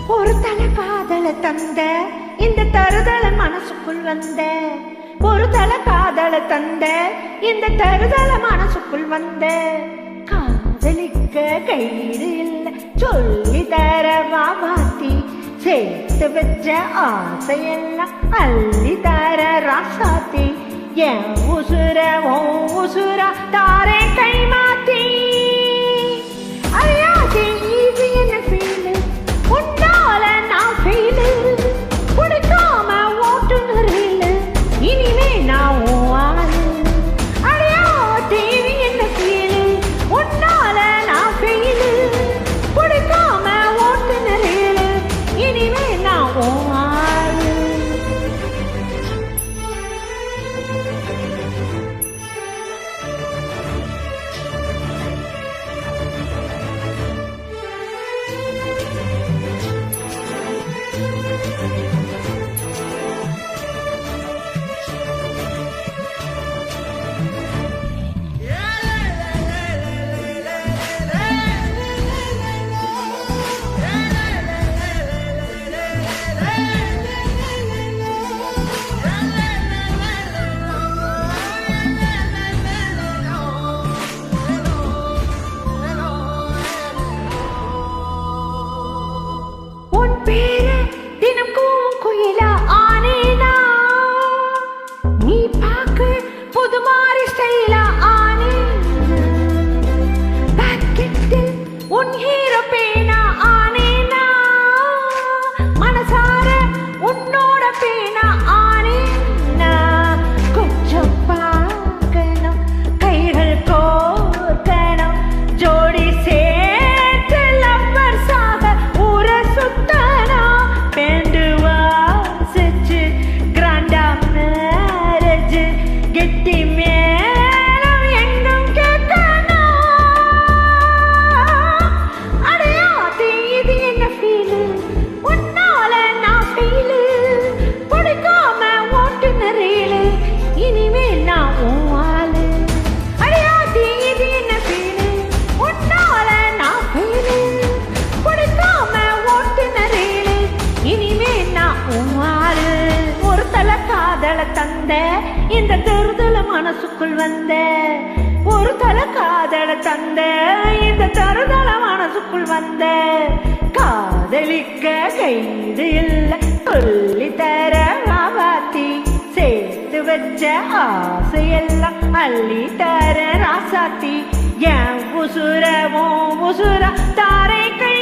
ஒரு தலை காதல தந்த இந்த தருதல மனசுக்குள் வந்த ஒரு தலை காதல தந்த இந்த தருதல மனசுக்குள் வந்த காதலிக்க கைடு இல்ல சொல்லி தர வாத்தி சேர்த்து வச்ச ஆசையெல்லாம் அள்ளி தர ராசாத்தி என் உசுர ஓ உசுரா தாரே கை மாத்தி அறியாதே இது என்ன ஃபீலு உன்னால நான் ஃபீலு பிடிக்காம ஓட்டுநரில் இனிமே நான் ஆளு அறியாதே இது என்ன ஃபீலு உன்னால நான் ஃபீலு பிடிக்காம ஓட்டுநரில் இனிமே நான் ஆளு. தந்த இந்த தருதல மனசுக்குள் வந்த ஒரு தலை காதல தந்த இந்த தருதல மனசுக்குள் வந்த காதலிக்க கைது இல்ல சொல்லி தர வாத்தி சேர்த்து வச்ச ஆசையெல்லாம் அள்ளி தர ராசாத்தி என் உசுர உசுர தாரை கை